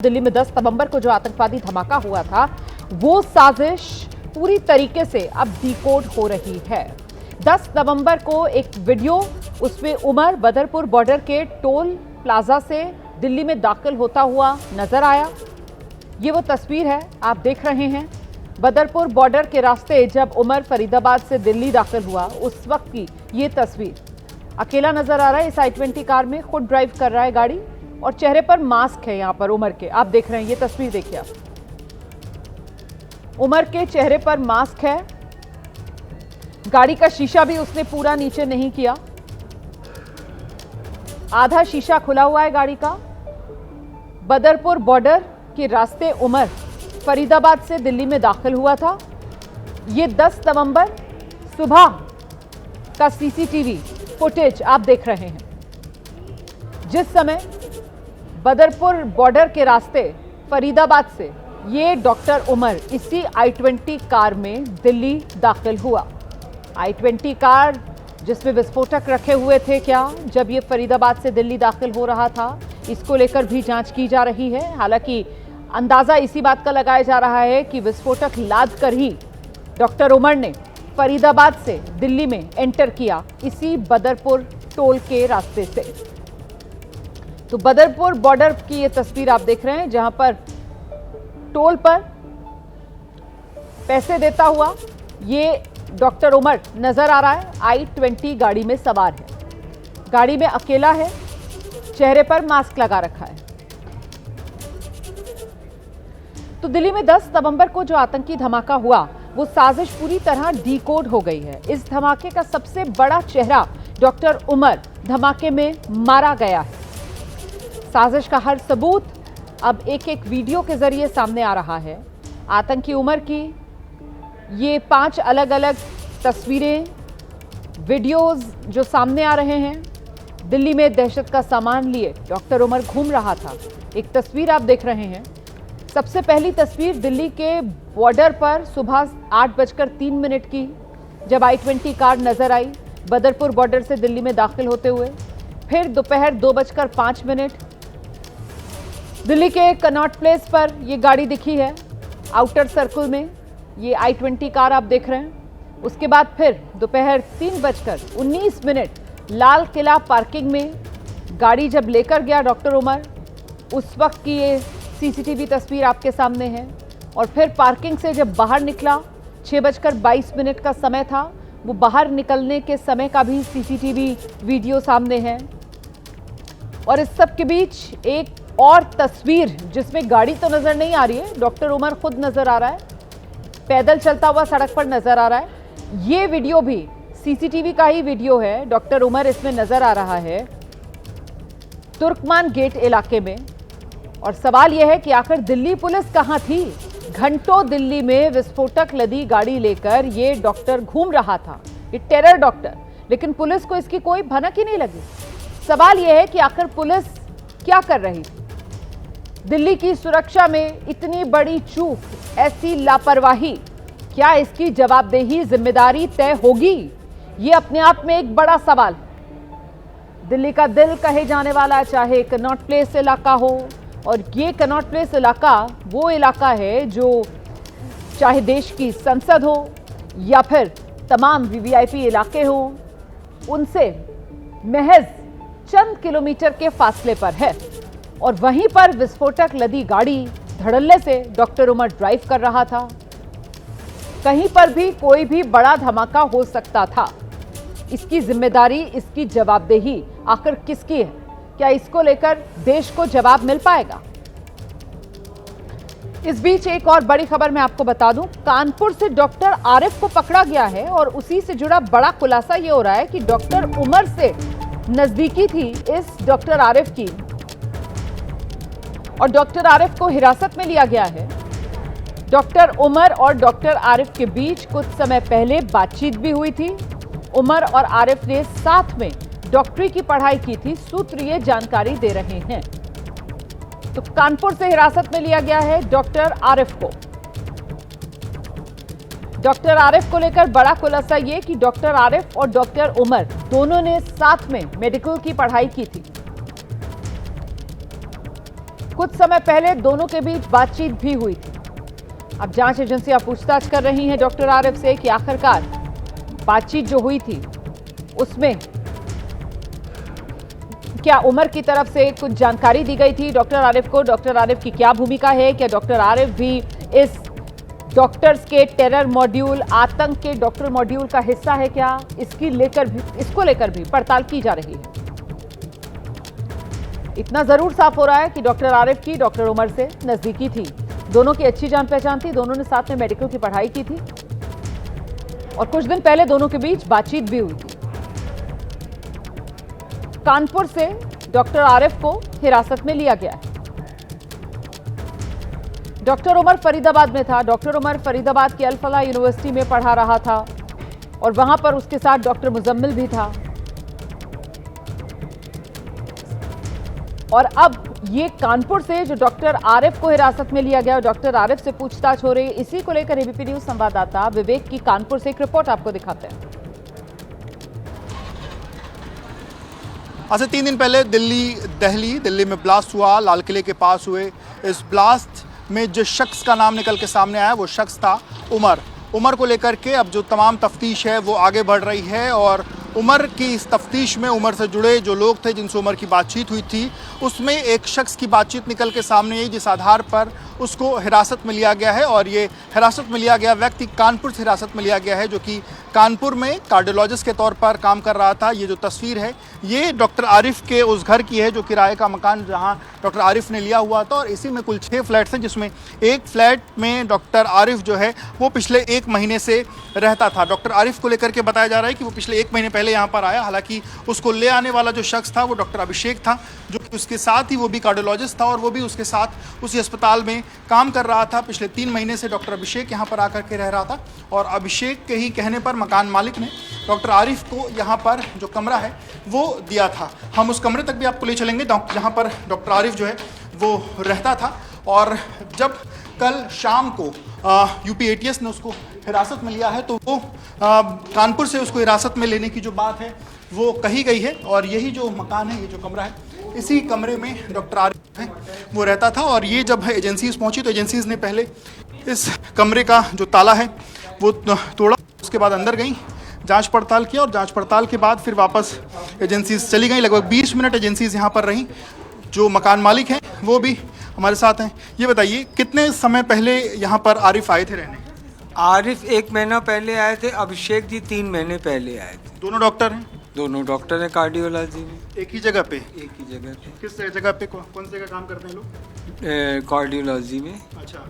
दिल्ली में 10 नवंबर को जो आतंकवादी धमाका हुआ था वो साजिश पूरी तरीके से अब डिकोड हो रही है। 10 नवंबर को एक वीडियो, उसमें उमर बदरपुर बॉर्डर के टोल प्लाजा से दिल्ली में दाखिल होता हुआ नजर आया। ये वो तस्वीर है, आप देख रहे हैं। बदरपुर बॉर्डर के रास्ते जब उमर फरीदाबाद से दिल्ली दाखिल हुआ उस वक्त की ये तस्वीर। अकेला नजर आ रहा है, इस i20 कार में, खुद ड्राइव कर रहा है गाड़ी और चेहरे पर मास्क है। यहां पर उमर के, आप देख रहे हैं, ये तस्वीर देखिए आप। उमर के चेहरे पर मास्क है। गाड़ी का शीशा भी उसने पूरा नीचे नहीं किया, आधा शीशा खुला हुआ है गाड़ी का। बदरपुर बॉर्डर के रास्ते उमर फरीदाबाद से दिल्ली में दाखिल हुआ था। ये 10 नवंबर सुबह का सीसीटीवी फुटेज आप देख रहे हैं, जिस समय बदरपुर बॉर्डर के रास्ते फरीदाबाद से ये डॉक्टर उमर इसी i20 कार में दिल्ली दाखिल हुआ। i20 कार जिसमें विस्फोटक रखे हुए थे क्या, जब ये फरीदाबाद से दिल्ली दाखिल हो रहा था, इसको लेकर भी जांच की जा रही है। हालांकि अंदाजा इसी बात का लगाया जा रहा है कि विस्फोटक लाद कर ही डॉक्टर उमर ने फरीदाबाद से दिल्ली में एंटर किया, इसी बदरपुर टोल के रास्ते से। तो बदरपुर बॉर्डर की ये तस्वीर आप देख रहे हैं, जहां पर टोल पर पैसे देता हुआ ये डॉक्टर उमर नजर आ रहा है। i20 गाड़ी में सवार है, गाड़ी में अकेला है, चेहरे पर मास्क लगा रखा है। तो दिल्ली में 10 नवंबर को जो आतंकी धमाका हुआ वो साजिश पूरी तरह डिकोड हो गई है। इस धमाके का सबसे बड़ा चेहरा डॉक्टर उमर धमाके में मारा गया है। साजिश का हर सबूत अब एक एक वीडियो के जरिए सामने आ रहा है। आतंकी उमर की ये 5 अलग अलग तस्वीरें, वीडियोस जो सामने आ रहे हैं। दिल्ली में दहशत का सामान लिए डॉक्टर उमर घूम रहा था। एक तस्वीर आप देख रहे हैं, सबसे पहली तस्वीर दिल्ली के बॉर्डर पर सुबह 8:03 की, जब i20 कार नजर आई बदरपुर बॉर्डर से दिल्ली में दाखिल होते हुए। फिर दोपहर 2:05 दिल्ली के कनॉट प्लेस पर ये गाड़ी दिखी है, आउटर सर्कल में ये i20 कार आप देख रहे हैं। उसके बाद फिर दोपहर 3:19 लाल किला पार्किंग में गाड़ी जब लेकर गया डॉक्टर उमर, उस वक्त की ये सीसीटीवी तस्वीर आपके सामने है। और फिर पार्किंग से जब बाहर निकला, 6:22 का समय था, वो बाहर निकलने के समय का भी सीसीटीवी वीडियो सामने है। और इस सब के बीच एक और तस्वीर जिसमें गाड़ी तो नजर नहीं आ रही है, डॉक्टर उमर खुद नजर आ रहा है, पैदल चलता हुआ सड़क पर नजर आ रहा है। ये वीडियो भी सीसीटीवी का ही वीडियो है, डॉक्टर उमर इसमें नजर आ रहा है तुर्कमान गेट इलाके में। और सवाल यह है कि आखिर दिल्ली पुलिस कहां थी? घंटों दिल्ली में विस्फोटक लदी गाड़ी लेकर ये डॉक्टर घूम रहा था, ये टेरर डॉक्टर, लेकिन पुलिस को इसकी कोई भनक ही नहीं लगी। सवाल यह है कि आखिर पुलिस क्या कर रही थी? दिल्ली की सुरक्षा में इतनी बड़ी चूक, ऐसी लापरवाही, क्या इसकी जवाबदेही, जिम्मेदारी तय होगी? ये अपने आप में एक बड़ा सवाल है। दिल्ली का दिल कहे जाने वाला चाहे कनॉट प्लेस इलाका हो, और ये कनॉट प्लेस इलाका वो इलाका है जो चाहे देश की संसद हो या फिर तमाम वीवीआईपी इलाके हो, उनसे महज चंद किलोमीटर के फासले पर है। और वहीं पर विस्फोटक लदी गाड़ी धड़ल्ले से डॉक्टर उमर ड्राइव कर रहा था। कहीं पर भी कोई भी बड़ा धमाका हो सकता था। इसकी जिम्मेदारी, इसकी जवाबदेही आखिर किसकी है? क्या इसको लेकर देश को जवाब मिल पाएगा? इस बीच एक और बड़ी खबर मैं आपको बता दूं, कानपुर से डॉक्टर आरिफ को पकड़ा गया है और उसी से जुड़ा बड़ा खुलासा ये हो रहा है कि डॉक्टर उमर से नजदीकी थी इस डॉक्टर आरिफ की, और डॉक्टर आरिफ को हिरासत में लिया गया है। डॉक्टर उमर और डॉक्टर आरिफ के बीच कुछ समय पहले बातचीत भी हुई थी। उमर और आरिफ ने साथ में डॉक्टरी की पढ़ाई की थी, सूत्र ये जानकारी दे रहे हैं। तो कानपुर से हिरासत में लिया गया है डॉक्टर आरिफ को। डॉक्टर आरिफ को लेकर बड़ा खुलासा ये कि डॉक्टर आरिफ और डॉक्टर उमर दोनों ने साथ में मेडिकल की पढ़ाई की थी। कुछ समय पहले दोनों के बीच बातचीत भी हुई थी। अब जांच एजेंसियां पूछताछ कर रही हैं डॉक्टर आरिफ से कि आखिरकार बातचीत जो हुई थी उसमें क्या उमर की तरफ से कुछ जानकारी दी गई थी डॉक्टर आरिफ को। डॉक्टर आरिफ की क्या भूमिका है, क्या डॉक्टर आरिफ भी इस डॉक्टर्स के टेरर मॉड्यूल, आतंक के डॉक्टर मॉड्यूल का हिस्सा है क्या, इसको लेकर भी पड़ताल की जा रही है। इतना जरूर साफ हो रहा है कि डॉक्टर आरिफ की डॉक्टर उमर से नजदीकी थी, दोनों की अच्छी जान पहचान थी, दोनों ने साथ में मेडिकल की पढ़ाई की थी और कुछ दिन पहले दोनों के बीच बातचीत भी हुई थी। कानपुर से डॉक्टर आरिफ को हिरासत में लिया गया है। डॉक्टर उमर फरीदाबाद में था। डॉक्टर उमर फरीदाबाद की अल-फलाह यूनिवर्सिटी में पढ़ा रहा था और वहां पर उसके साथ डॉक्टर मुजम्मिल भी था। और अब ये कानपुर से जो डॉक्टर आरिफ को हिरासत में लिया गया, डॉक्टर आरिफ से पूछताछ हो रही, इसी को लेकर एबीपी न्यूज संवाददाता विवेक की कानपुर से एक रिपोर्ट आपको दिखाते हैं। आज से 3 दिन पहले दिल्ली में ब्लास्ट हुआ। लाल किले के पास हुए इस ब्लास्ट में जिस शख्स का नाम निकल के सामने आया वो शख्स था उमर को लेकर के अब जो तमाम तफ्तीश है वो आगे बढ़ रही है और उमर की इस तफ्तीश में उमर से जुड़े जो लोग थे जिनसे उमर की बातचीत हुई थी उसमें एक शख्स की बातचीत निकल के सामने आई जिस आधार पर उसको हिरासत में लिया गया है और ये हिरासत में लिया गया व्यक्ति कानपुर से हिरासत में लिया गया है जो कि कानपुर में कार्डियोलॉजिस्ट के तौर पर काम कर रहा था। ये जो तस्वीर है ये डॉक्टर आरिफ के उस घर की है जो किराए का मकान जहां डॉक्टर आरिफ ने लिया हुआ था और इसी में कुल 6 फ्लैट्स हैं जिसमें एक फ्लैट में डॉक्टर आरिफ जो है वो पिछले 1 महीने से रहता था। डॉक्टर आरिफ को लेकर के बताया जा रहा है कि वो पिछले 1 महीने पहले यहाँ पर आया। हालांकि उसको ले आने वाला जो शख्स था वो डॉक्टर अभिषेक था जो कि उसके साथ ही वो भी कार्डियोलॉजिस्ट था और वो भी उसके साथ उसी अस्पताल में काम कर रहा था। पिछले 3 महीने से डॉक्टर अभिषेक यहाँ पर आकर के रह रहा था और अभिषेक के ही कहने पर मकान मालिक ने डॉक्टर आरिफ को यहाँ पर जो कमरा है वो दिया था। हम उस कमरे तक भी आपको ले चलेंगे जहाँ पर डॉक्टर आरिफ जो है वो रहता था। और जब कल शाम को यूपी एटीएस ने उसको हिरासत में लिया है तो वो कानपुर से उसको हिरासत में लेने की जो बात है वो कही गई है और यही जो मकान है, ये जो कमरा है, इसी कमरे में डॉक्टर आरिफ है वो रहता था। और ये जब एजेंसीज पहुंची तो एजेंसीज ने पहले इस कमरे का जो ताला है वो तोड़ा, उसके बाद अंदर गई, जांच पड़ताल किया और जांच पड़ताल के बाद फिर वापस एजेंसीज चली गई। लगभग 20 मिनट एजेंसीज यहाँ पर रहीं। जो मकान मालिक हैं वो भी हमारे साथ हैं। ये बताइए कितने समय पहले यहाँ पर आरिफ आए थे रहने? आरिफ 1 महीना पहले आए थे, अभिषेक जी 3 महीने पहले आए थे। दोनों डॉक्टर हैं? दोनों डॉक्टर हैं कार्डियोलॉजी में। एक ही जगह पे? एक ही जगह पे। किस जगह पे, कौन सी जगह काम करते हैं लोग? कार्डियोलॉजी में। अच्छा।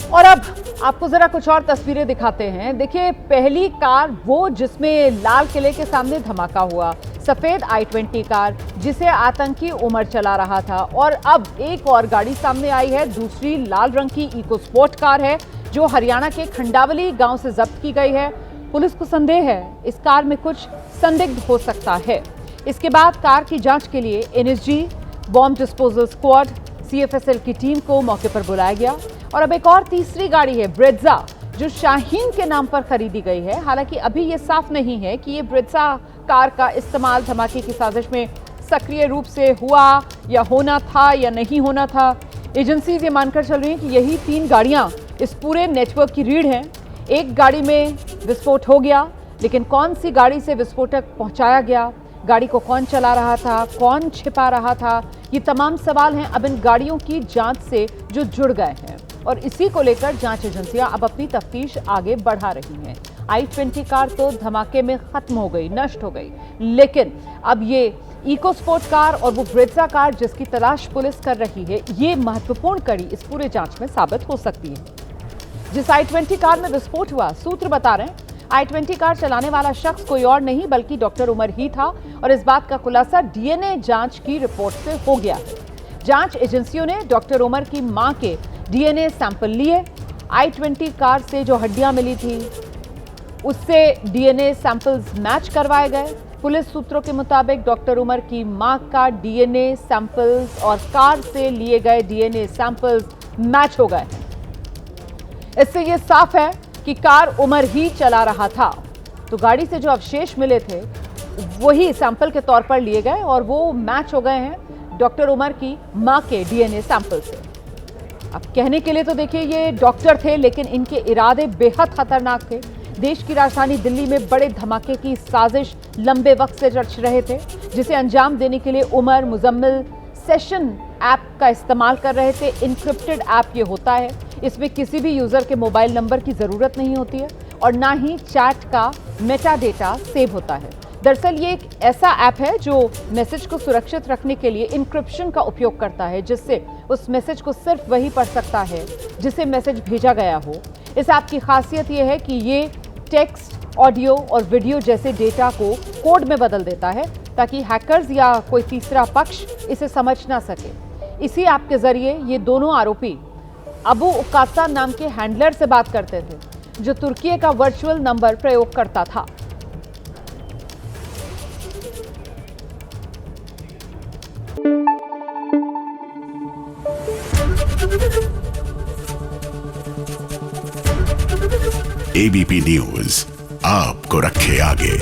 और अब आपको जरा कुछ और तस्वीरें दिखाते हैं। देखिए, पहली कार वो जिसमें लाल किले के सामने धमाका हुआ, सफेद i20 कार जिसे आतंकी उमर चला रहा था। और अब एक और गाड़ी सामने आई है, दूसरी लाल रंग की इको स्पोर्ट कार है जो हरियाणा के खंडावली गांव से जब्त की गई है। पुलिस को संदेह है इस कार में कुछ संदिग्ध हो सकता है। इसके बाद कार की जांच के लिए NSG, bomb disposal squad, CFSL की टीम को मौके पर बुलाया गया। और अब एक और तीसरी गाड़ी है ब्रेजा जो शाहीन के नाम पर खरीदी गई है। हालांकि अभी यह साफ नहीं है कि ये ब्रेजा कार का इस्तेमाल धमाके की साजिश में सक्रिय रूप से हुआ या होना था या नहीं होना था। एजेंसीज ये मानकर चल रही हैं कि यही 3 गाड़ियां इस पूरे नेटवर्क की रीढ़ हैं। एक गाड़ी में विस्फोट हो गया, लेकिन कौन सी गाड़ी से विस्फोटक पहुंचाया गया, गाड़ी को कौन चला रहा था, कौन छिपा रहा था, ये तमाम सवाल हैं अब इन गाड़ियों की जांच से जो जुड़ गए हैं। और इसी को लेकर जांच एजेंसियां अब अपनी तफ्तीश आगे बढ़ा रही हैं। i20 कार तो धमाके में खत्म हो गई, नष्ट हो गई, लेकिन अब ये इको स्पोर्ट कार और वो ब्रेजा कार जिसकी तलाश पुलिस कर रही है, ये महत्वपूर्ण कड़ी इस पूरे जांच में साबित हो सकती है। जिस i20 कार में विस्फोट हुआ, सूत्र बता रहे हैं i20 कार चलाने वाला शख्स कोई और नहीं बल्कि डॉक्टर उमर ही था और इस बात का खुलासा डीएनए जांच की रिपोर्ट से हो गया। जांच एजेंसियों ने डॉक्टर उमर की मां के डीएनए सैंपल लिए। i20 कार से जो हड्डियां मिली थी उससे डीएनए सैंपल्स मैच करवाए गए। पुलिस सूत्रों के मुताबिक डॉक्टर उमर की मां का डीएनए सैंपल्स और कार से लिए गए डीएनए सैंपल्स मैच हो गए हैं। इससे यह साफ है कि कार उमर ही चला रहा था। तो गाड़ी से जो अवशेष मिले थे वही सैंपल के तौर पर लिए गए और वो मैच हो गए हैं डॉक्टर उमर की मां के डीएनए सैंपल से। अब कहने के लिए तो देखिए ये डॉक्टर थे, लेकिन इनके इरादे बेहद खतरनाक थे। देश की राजधानी दिल्ली में बड़े धमाके की साजिश लंबे वक्त से रच रहे थे, जिसे अंजाम देने के लिए उमर मुजम्मिल सेशन ऐप का इस्तेमाल कर रहे थे। इनक्रिप्टेड ऐप ये होता है, इसमें किसी भी यूजर के मोबाइल नंबर की जरूरत नहीं होती है और ना ही चैट का मेटा डेटा सेव होता है। दरअसल ये एक ऐसा ऐप है जो मैसेज को सुरक्षित रखने के लिए इंक्रिप्शन का उपयोग करता है, जिससे उस मैसेज को सिर्फ वही पढ़ सकता है जिसे मैसेज भेजा गया हो। इस ऐप की खासियत यह है कि ये टेक्स्ट, ऑडियो और वीडियो जैसे डेटा को कोड में बदल देता है ताकि हैकर्स या कोई तीसरा पक्ष इसे समझ ना सके। इसी ऐप के जरिए ये दोनों आरोपी अबू उकासा नाम के हैंडलर से बात करते थे, जो तुर्की का वर्चुअल नंबर प्रयोग करता था। एबीपी न्यूज आपको रखे आगे।